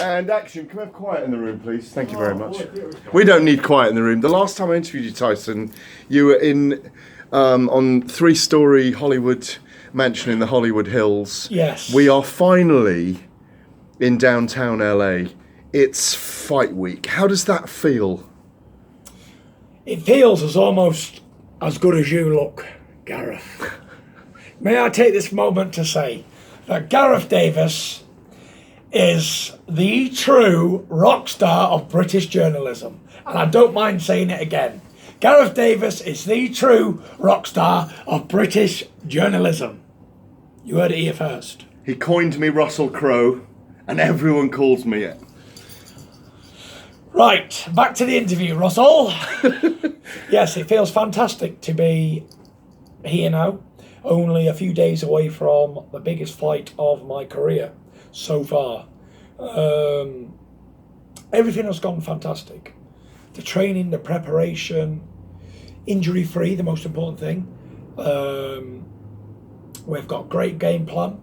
And action. Can we have quiet in the room, please? Thank you very much. We don't need quiet in the room. The last time I interviewed you, Tyson, you were in on three-story Hollywood mansion in the Hollywood Hills. Yes. We are finally in downtown LA. It's fight week. How does that feel? It feels as almost as good as you look, Gareth. May I take this moment to say that Gareth Davies is the true rock star of British journalism. And I don't mind saying it again. Gareth Davies is the true rock star of British journalism. You heard it here first. He coined me Russell Crowe, and everyone calls me it. Right, back to the interview, Russell. Yes, it feels fantastic to be here now. Only a few days away from the biggest fight of my career so far. Everything has gone fantastic. The training, the preparation, injury-free, the most important thing. We've got a great game plan,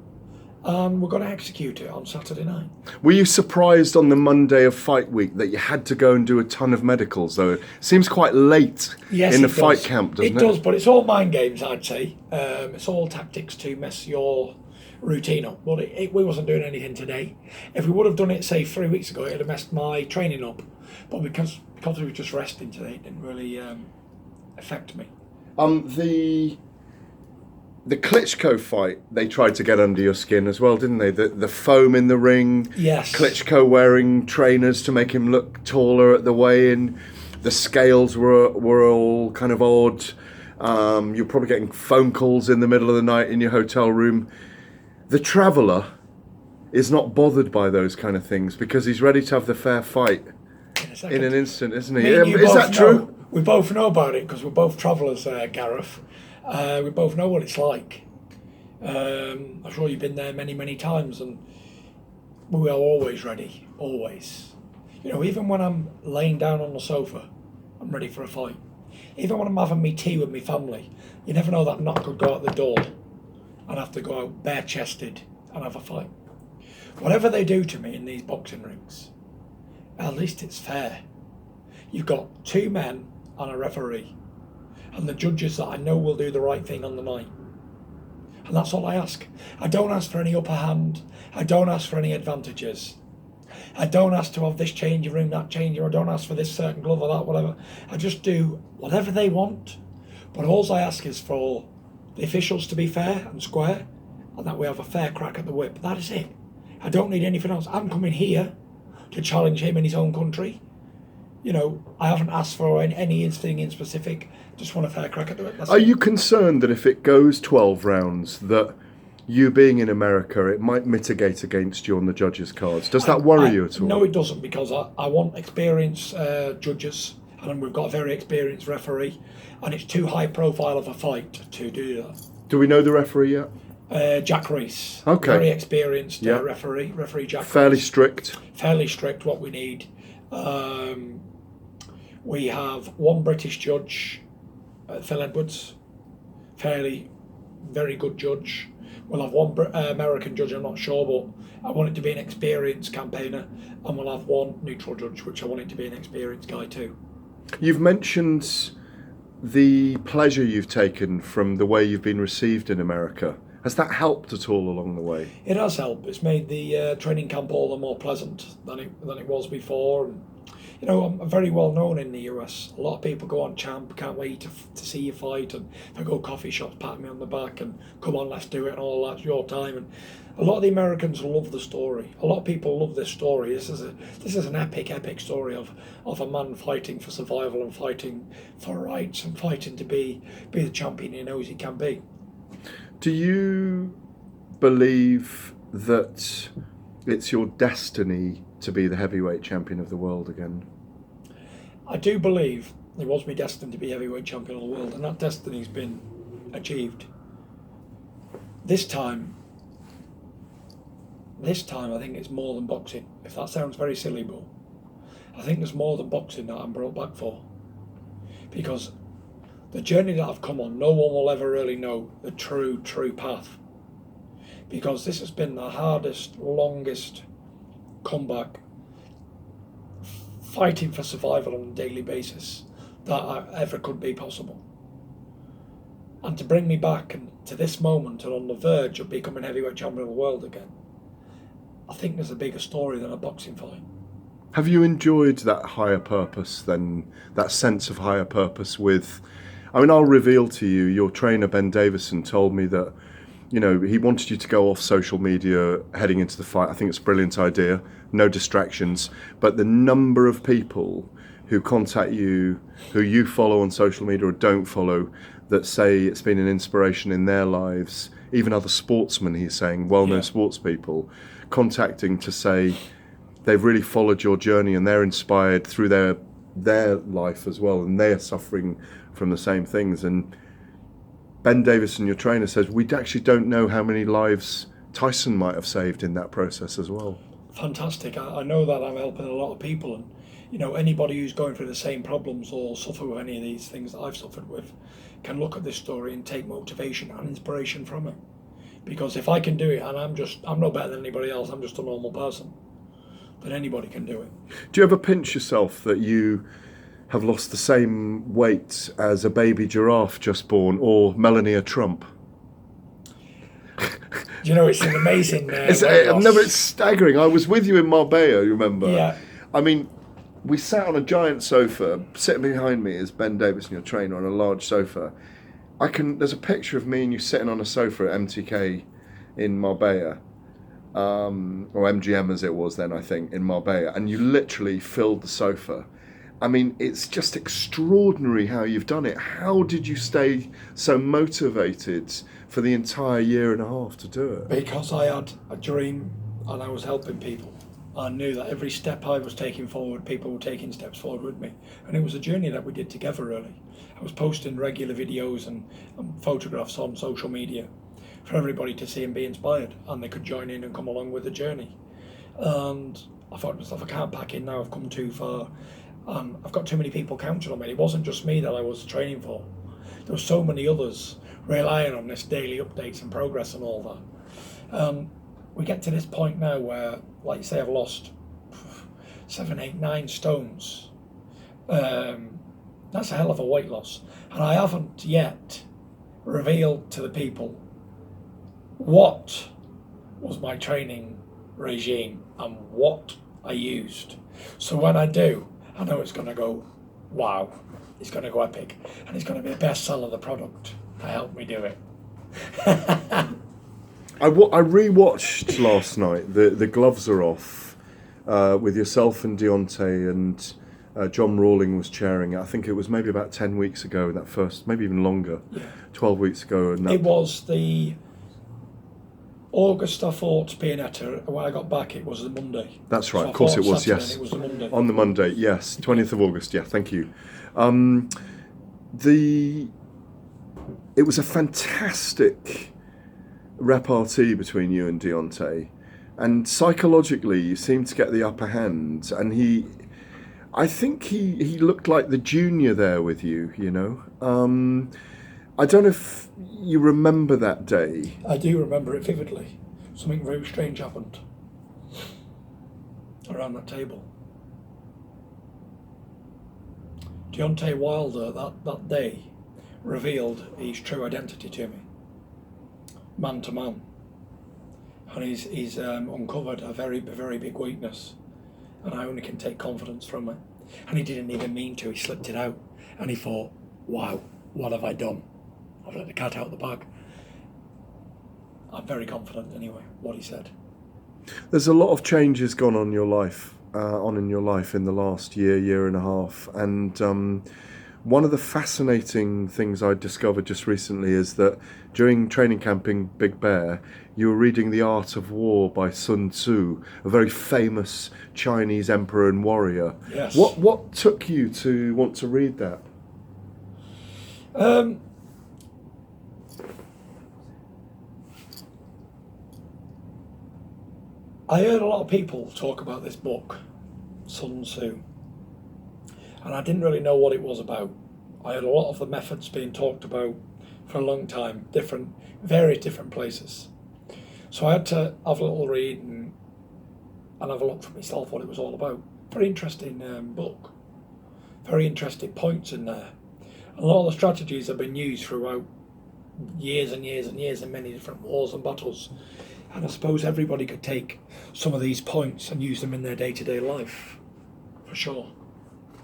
and we're going to execute it on Saturday night. Were you surprised on the Monday of fight week that you had to go and do a ton of medicals, though? It seems quite late in the fight camp, doesn't it? It does, but it's all mind games, I'd say. It's all tactics to mess your routine up. But we wasn't doing anything today. If we would have done it, say, 3 weeks ago, it would have messed my training up. But because we were just resting today, it didn't really affect me. The Klitschko fight, they tried to get under your skin as well, didn't they? The foam in the ring. Yes. Klitschko wearing trainers to make him look taller at the weigh-in. The scales were all kind of odd. You're probably getting phone calls in the middle of the night in your hotel room. The Traveller is not bothered by those kind of things because he's ready to have the fair fight in an instant, isn't he? Is that true? We both know about it because we're both travellers, Gareth. We both know what it's like. I'm sure you've been there many, many times, and we are always ready, always. You know, even when I'm laying down on the sofa, I'm ready for a fight. Even when I'm having me tea with my family, you never know that knock could go out the door and I have to go out bare-chested and have a fight. Whatever they do to me in these boxing rings, at least it's fair. You've got two men and a referee, and the judges that I know will do the right thing on the night. And that's all I ask. I don't ask for any upper hand. I don't ask for any advantages. I don't ask to have this changing room, that changing room. I don't ask for this certain glove or that, whatever. I just do whatever they want. But all I ask is for the officials to be fair and square, and that we have a fair crack at the whip. That is it. I don't need anything else. I'm coming here to challenge him in his own country. You know, I haven't asked for anything in specific. Just want a fair crack at the whip. Are you concerned that if it goes 12 rounds, that you being in America, it might mitigate against you on the judges' cards? Does that worry you at all? No, it doesn't, because I want experienced judges, and we've got a very experienced referee, and it's too high profile of a fight to do that. Do we know the referee yet? Jack Reese. Okay. Very experienced referee Jack Fairly Reese. strict. Fairly strict, what we need. We have one British judge, Phil Edwards, very good judge. We'll have one American judge, I'm not sure, but I want it to be an experienced campaigner, and we'll have one neutral judge, which I want it to be an experienced guy too. You've mentioned the pleasure you've taken from the way you've been received in America. Has that helped at all along the way? It has helped. It's made the training camp all the more pleasant than it was before. And, you know, I'm very well known in the US. A lot of people go on Champ, can't wait to see you fight, and they go coffee shops, pat me on the back, and come on, let's do it, and all that's your time. And a lot of the Americans love the story. A lot of people love this story. This is an epic story of a man fighting for survival and fighting for rights and fighting to be the champion he knows he can be. Do you believe that it's your destiny to be the heavyweight champion of the world again? I do believe it was my destiny to be heavyweight champion of the world, and that destiny's been achieved. This time I think it's more than boxing. If that sounds very silly, but I think there's more than boxing that I'm brought back for. Because the journey that I've come on, no one will ever really know the true path. Because this has been the hardest, longest comeback fighting for survival on a daily basis that ever could be possible. And to bring me back and to this moment and on the verge of becoming heavyweight champion of the world again, I think there's a bigger story than a boxing fight. Have you enjoyed that higher purpose then, that sense of higher purpose with, I mean, I'll reveal to you, your trainer Ben Davison told me that, you know, he wanted you to go off social media heading into the fight. I think it's a brilliant idea, no distractions, but the number of people who contact you, who you follow on social media or don't follow, that say it's been an inspiration in their lives, even other sportsmen, he's saying, well-known sports people, contacting to say they've really followed your journey and they're inspired through their life as well, and they're suffering from the same things. And Ben Davison, your trainer, says we actually don't know how many lives Tyson might have saved in that process as well. Fantastic. I know that I'm helping a lot of people, and you know, anybody who's going through the same problems or suffer with any of these things that I've suffered with can look at this story and take motivation and inspiration from it. Because if I can do it, and I'm no better than anybody else, I'm just a normal person, then anybody can do it. Do you ever pinch yourself that you have lost the same weight as a baby giraffe just born, or Melania Trump? You know, it's an amazing it's staggering. I was with you in Marbella, you remember? Yeah. I mean, we sat on a giant sofa. Sitting behind me is Ben Davison, your trainer, on a large sofa. There's a picture of me and you sitting on a sofa at MTK in Marbella, or MGM as it was then, I think, in Marbella, and you literally filled the sofa. I mean, it's just extraordinary how you've done it. How did you stay so motivated for the entire year and a half to do it? Because I had a dream and I was helping people. I knew that every step I was taking forward, people were taking steps forward with me. And it was a journey that we did together, really. I was posting regular videos and photographs on social media for everybody to see and be inspired, and they could join in and come along with the journey. And I thought to myself, I can't back in now, I've come too far. I've got too many people counting on me. It wasn't just me that I was training for. There were so many others relying on this daily updates and progress and all that. We get to this point now where, like you say, I've lost 7, 8, 9 stones. That's a hell of a weight loss. And I haven't yet revealed to the people what was my training regime and what I used. So when I do, I know it's going to go, wow, it's going to go epic, and it's going to be a bestseller, the product, to help me do it. I rewatched last night, the Gloves Are Off, with yourself and Deontay, and John Rawling was chairing it. I think it was maybe about 10 weeks ago, that first, maybe even longer, 12 weeks ago. And it was the August, I fought Pianetta, and when I got back it was the Monday. That's right, So of course it was, Saturday, yes. It was the Monday. On the Monday, yes, 20th of August, yeah, thank you. It was a fantastic repartee between you and Deontay, and psychologically you seemed to get the upper hand, and I think he looked like the junior there with you, you know. I don't know if you remember that day. I do remember it vividly. Something very strange happened around that table. Deontay Wilder that day revealed his true identity to me, man to man, and he's uncovered a very, very big weakness, and I only can take confidence from it. And he didn't even mean to. He slipped it out, and he thought, "Wow, what have I done? I've let the cat out of the bag." I'm very confident, anyway, what he said. There's a lot of changes gone on in your life in the last year and a half, and one of the fascinating things I discovered just recently is that during training camp in Big Bear, you were reading The Art of War by Sun Tzu, a very famous Chinese emperor and warrior. Yes. What took you to want to read that? I heard a lot of people talk about this book, Sun Tzu, and I didn't really know what it was about. I heard a lot of the methods being talked about for a long time, various different places. So I had to have a little read and have a look for myself what it was all about. Very interesting book. Very interesting points in there. A lot of the strategies have been used throughout years and years and years in many different wars and battles. And I suppose everybody could take some of these points and use them in their day-to-day life, for sure.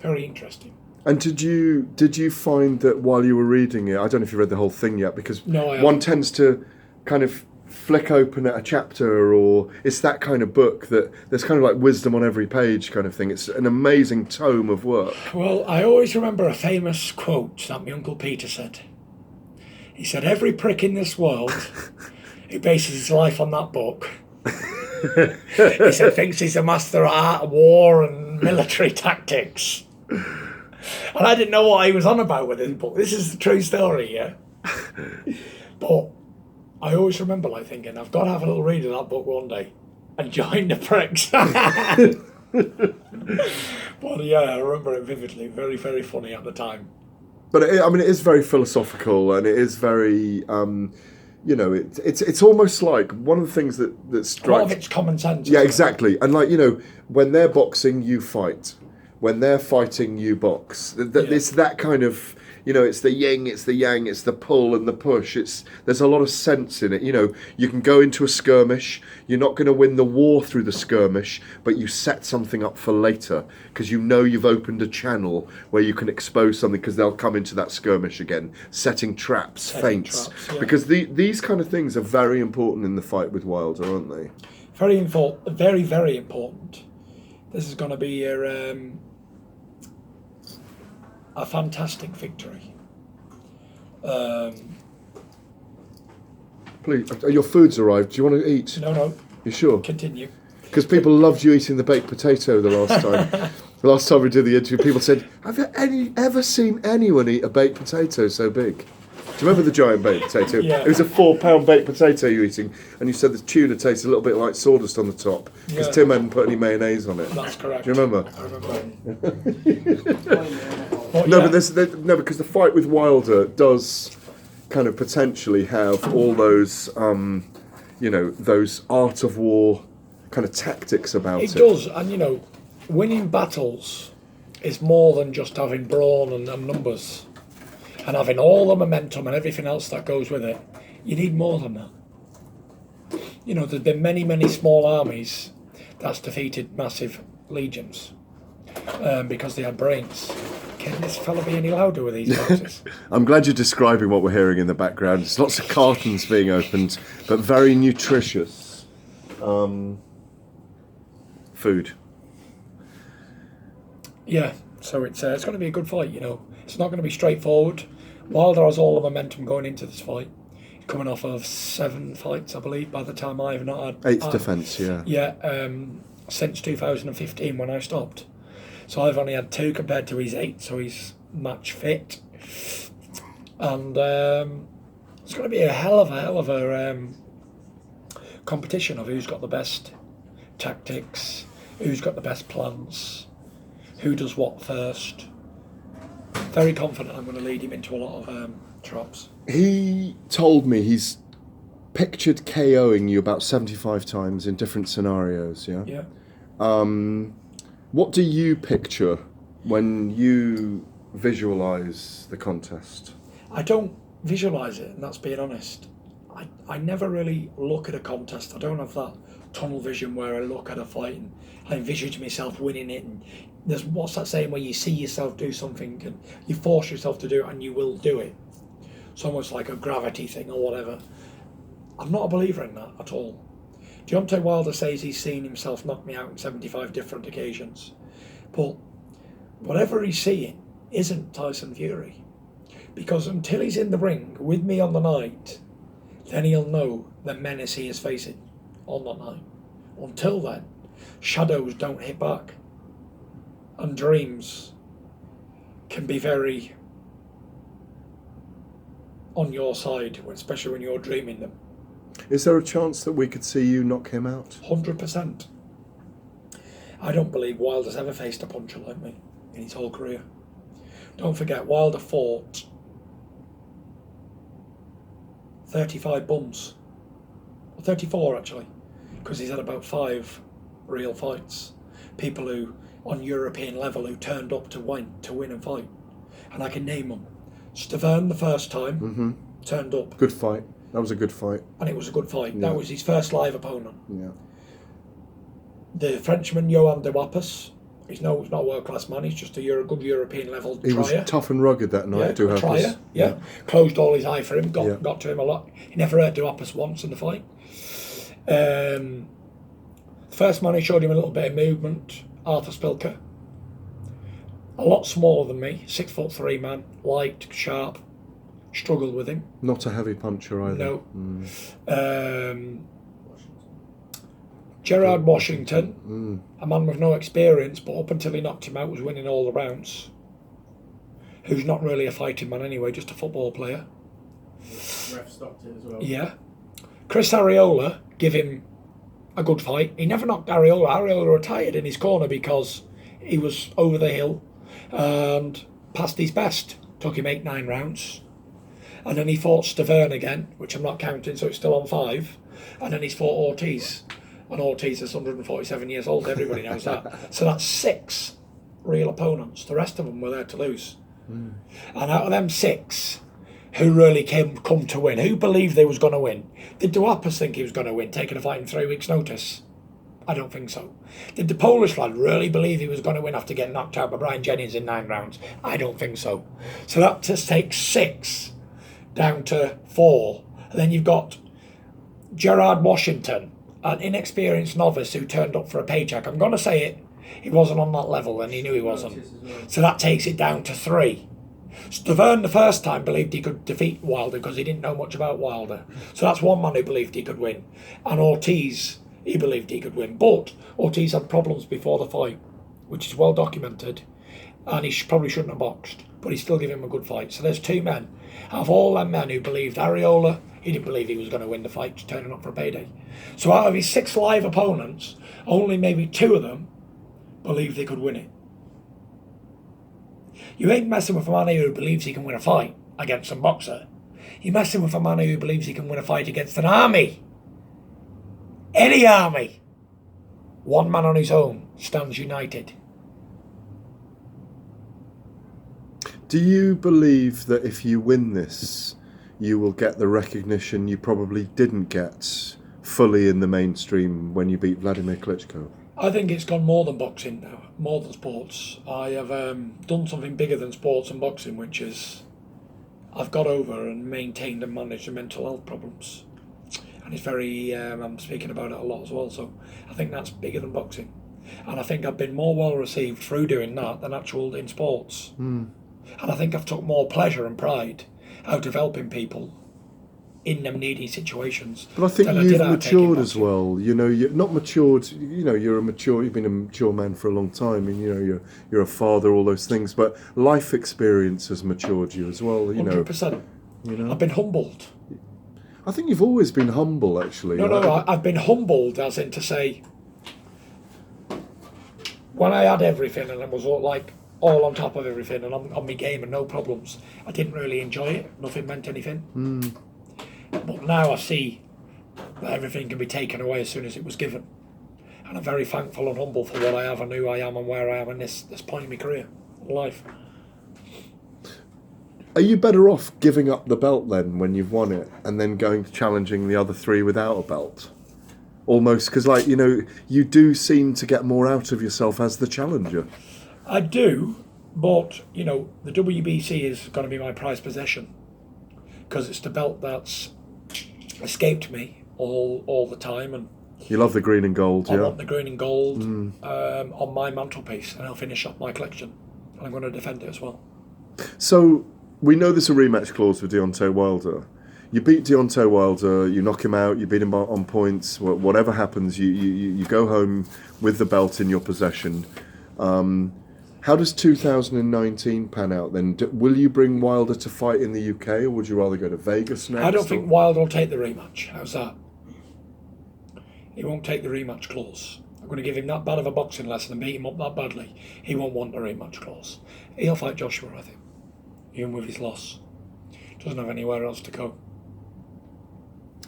Very interesting. And did you find that while you were reading it, I don't know if you read the whole thing yet, because one tends to kind of flick open at a chapter, or it's that kind of book that there's kind of like wisdom on every page kind of thing. It's an amazing tome of work. Well, I always remember a famous quote that my Uncle Peter said. He said, every prick in this world who bases his life on that book, he said, thinks he's a master of art, war and military tactics. And I didn't know what he was on about with his book. This is the true story, yeah? But I always remember like thinking, I've got to have a little read of that book one day and join the pricks. But yeah, I remember it vividly. Very, very funny at the time. But it is very philosophical, and it is very, it's almost like one of the things that strikes... A lot of it's common sense. Yeah, exactly. And like, when they're boxing, you fight. When they're fighting, you box. It's that kind of... it's the yin, it's the yang, it's the pull and the push. There's a lot of sense in it. You can go into a skirmish. You're not going to win the war through the skirmish, but you set something up for later because you've opened a channel where you can expose something because they'll come into that skirmish again, setting traps, feints. Yeah. Because these kind of things are very important in the fight with Wilder, aren't they? Very important. Very, very important. This is going to be a fantastic victory. Please, your food's arrived. Do you want to eat? No. You sure? Continue. Because people loved you eating the baked potato the last time. The last time we did the interview, people said, have you ever seen anyone eat a baked potato so big? Do you remember the giant baked potato? Yeah. It was a 4-pound baked potato you were eating, and you said the tuna tasted a little bit like sawdust on the top because Tim hadn't put any mayonnaise on it. That's correct. Do you remember? I remember. No, because the fight with Wilder does kind of potentially have all those, those art of war kind of tactics about it. It does, and winning battles is more than just having brawn and numbers. And having all the momentum and everything else that goes with it, you need more than that. There's been many, many small armies that's defeated massive legions because they had brains. Can this fella be any louder with these boxes? I'm glad you're describing what we're hearing in the background. There's lots of cartons being opened, but very nutritious food. Yeah, so it's going to be a good fight, It's not going to be straightforward. Wilder has all the momentum going into this fight. He's coming off of 7 fights, I believe, by the time I've not had... 8th defence, yeah. Yeah, since 2015 when I stopped. So I've only had 2 compared to his 8, so he's match fit. And it's going to be a hell of a competition of who's got the best tactics, who's got the best plans, who does what first. Very confident I'm going to lead him into a lot of traps. He told me he's pictured KOing you about 75 times in different scenarios, yeah? Yeah. What do you picture when you visualise the contest? I don't visualise it, and that's being honest. I never really look at a contest. I don't have that tunnel vision where I look at a fight and I envisage myself winning it. And there's what's that saying where you see yourself do something and you force yourself to do it and you will do it. It's almost like a gravity thing or whatever. I'm not a believer in that at all. Deontay Wilder says he's seen himself knock me out on 75 different occasions. But whatever he's seeing isn't Tyson Fury. Because until he's in the ring with me on the night, then he'll know the menace he is facing on that night. Until then, shadows don't hit back. And dreams can be very on your side, especially when you're dreaming them. Is there a chance that we could see you knock him out? 100%. I don't believe Wilder's ever faced a puncher like me in his whole career. Don't forget, Wilder fought 35 bums. 34 actually, because he's had about 5 real fights. People who on European level who turned up to win and fight, and I can name them. Stavern the first time turned up. Good fight. That was a good fight. And it was a good fight. Yeah. That was his first live opponent. Yeah. The Frenchman Johan de Wappes. He's not a world-class man. He's just a good European level He trier. was tough and rugged that night. Yeah, trier. Yeah. Closed all his eye for him. Got to him a lot. He never hurt de Wappes once in the fight. The first man who showed him a little bit of movement, Arthur Spilker. A lot smaller than me, 6'3" man, light, sharp. Struggled with him. Not a heavy puncher either. No. Gerrard Washington, a man with no experience, but up until he knocked him out was winning all the rounds. Who's not really a fighting man anyway, just a football player. Ref stopped it as well. Yeah. Chris Arreola, give him a good fight. He never knocked Arreola. Arreola retired in his corner because he was over the hill and passed his best. Took him 8-9 rounds. And then he fought Stavern again, which I'm not counting, so it's still on 5. And then he's fought Ortiz. And Ortiz is 147 years old, everybody knows that. So that's 6 real opponents. The rest of them were there to lose. And out of them 6, who really come to win? Who believed they was going to win? Did de Wappes think he was going to win, taking a fight in 3 weeks' notice? I don't think so. Did the Polish lad really believe he was going to win after getting knocked out by Brian Jennings in 9 rounds? I don't think so. So that just takes 6 down to 4. And then you've got Gerrard Washington, an inexperienced novice who turned up for a paycheck. I'm going to say it. He wasn't on that level and he knew he wasn't. So that takes it down to 3. Stavern the first time believed he could defeat Wilder because he didn't know much about Wilder. So that's one man who believed he could win. And Ortiz, he believed he could win. But Ortiz had problems before the fight, which is well documented. And he probably shouldn't have boxed. But he still gave him a good fight. So there's 2 men. Out of all them men who believed Arreola, he didn't believe he was going to win the fight, just turning up for a payday. So out of his 6 live opponents, only maybe 2 of them believed they could win it. You ain't messing with a man who believes he can win a fight against some boxer. You're messing with a man who believes he can win a fight against an army. Any army. One man on his own stands united. Do you believe that if you win this, you will get the recognition you probably didn't get fully in the mainstream when you beat Vladimir Klitschko? I think it's gone more than boxing now, more than sports. I have done something bigger than sports and boxing, which is I've got over and maintained and managed the mental health problems. And it's very, I'm speaking about it a lot as well, so I think that's bigger than boxing. And I think I've been more well received through doing that than actual in sports. And I think I've took more pleasure and pride out of helping people in them needy situations. But I think you've matured as well. You know, you're not matured. You know, you've been a mature man for a long time, and you know, you're a father, all those things. But life experience has matured you as well. You 100%. know, you know, I've been humbled. I think you've always been humble, actually. I've been humbled, as in to say, when I had everything and I was all on top of everything and on my game and no problems, I didn't really enjoy it. Nothing meant anything. But now I see that everything can be taken away as soon as it was given. And I'm very thankful and humble for what I have and who I am and where I am in this point in my career and life. Are you better off giving up the belt then when you've won it and then going to challenging the other 3 without a belt? Almost, because you do seem to get more out of yourself as the challenger. I do, but, the WBC is going to be my prized possession because it's the belt that's escaped me all the time. And you love the green and gold, I want the green and gold on my mantelpiece, and I'll finish off my collection. And I'm going to defend it as well. So, we know there's a rematch clause for Deontay Wilder. You beat Deontay Wilder, you knock him out, you beat him on points, whatever happens, you go home with the belt in your possession. How does 2019 pan out then? Will you bring Wilder to fight in the UK, or would you rather go to Vegas next? I don't think Wilder will take the rematch. How's that? He won't take the rematch clause. I'm going to give him that bad of a boxing lesson and beat him up that badly. He won't want a rematch clause. He'll fight Joshua, I think, even with his loss. Doesn't have anywhere else to go.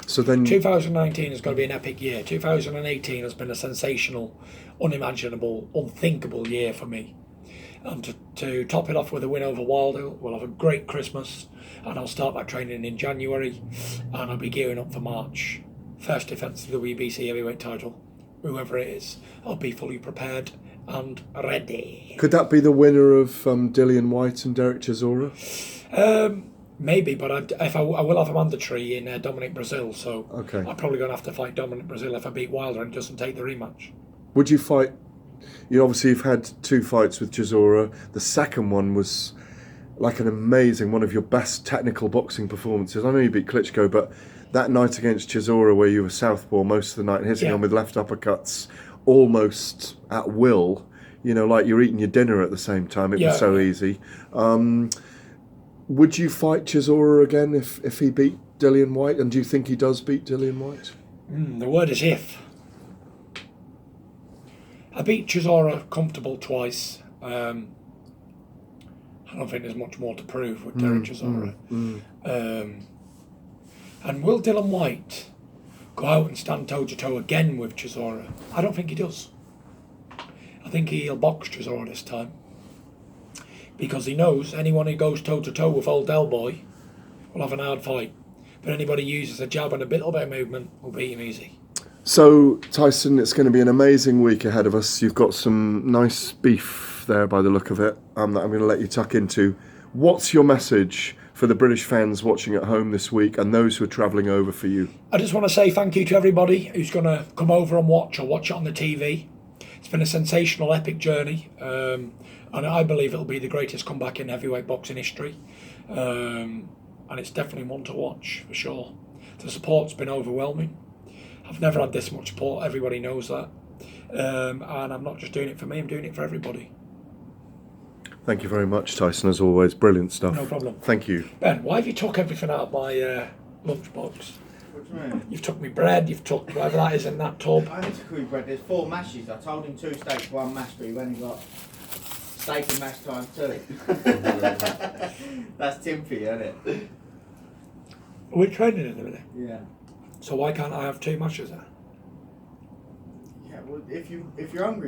So then, 2019 is going to be an epic year. 2018 has been a sensational, unimaginable, unthinkable year for me. And to top it off with a win over Wilder, we'll have a great Christmas, and I'll start my training in January, and I'll be gearing up for March. First defence of the WBC heavyweight title, whoever it is, I'll be fully prepared and ready. could that be the winner of Dillian Whyte and Derek Chisora? Maybe, but I will have a mandatory in Dominic Brazil, so Okay. I'm probably going to have to fight Dominic Brazil if I beat Wilder and doesn't take the rematch. Would you fight? You obviously you've had 2 fights with Chisora. The second one was like an amazing, one of your best technical boxing performances. I know you beat Klitschko, but that night against Chisora where you were southpaw most of the night and hitting him with left uppercuts almost at will, you know, like you're eating your dinner at the same time. It was so easy. Would you fight Chisora again if he beat Dillian Whyte? And do you think he does beat Dillian Whyte? The word is if. I beat Chisora comfortable twice. I don't think there's much more to prove with Derek Chisora. And will Dillian Whyte go out and stand toe-to-toe again with Chisora? I don't think he does. I think he'll box Chisora this time. Because he knows anyone who goes toe-to-toe with old Del Boy will have an hard fight. But anybody who uses a jab and a little bit of movement will beat him easy. So, Tyson, it's going to be an amazing week ahead of us. You've got some nice beef there by the look of it that I'm going to let you tuck into. What's your message for the British fans watching at home this week and those who are travelling over for you? I just want to say thank you to everybody who's going to come over and watch or watch it on the TV. It's been a sensational, epic journey. And I believe it'll be the greatest comeback in heavyweight boxing history. And it's definitely one to watch, for sure. The support's been overwhelming. I've never had this much support, everybody knows that. And I'm not just doing it for me, I'm doing it for everybody. Thank you very much, Tyson, as always. Brilliant stuff. No problem. Thank you. Ben, why have you took everything out of my lunchbox? What do you mean? You've took me bread, you've took whatever that is in that tub. I need to cook bread. There's 4 mashes. I told him 2 steaks, 1 mash, but he went and got steak and mash times 2. That's Tim for you, isn't it? We're training in a minute. Yeah. So why can't I have 2 mashes there? Yeah. Well, if you're hungry.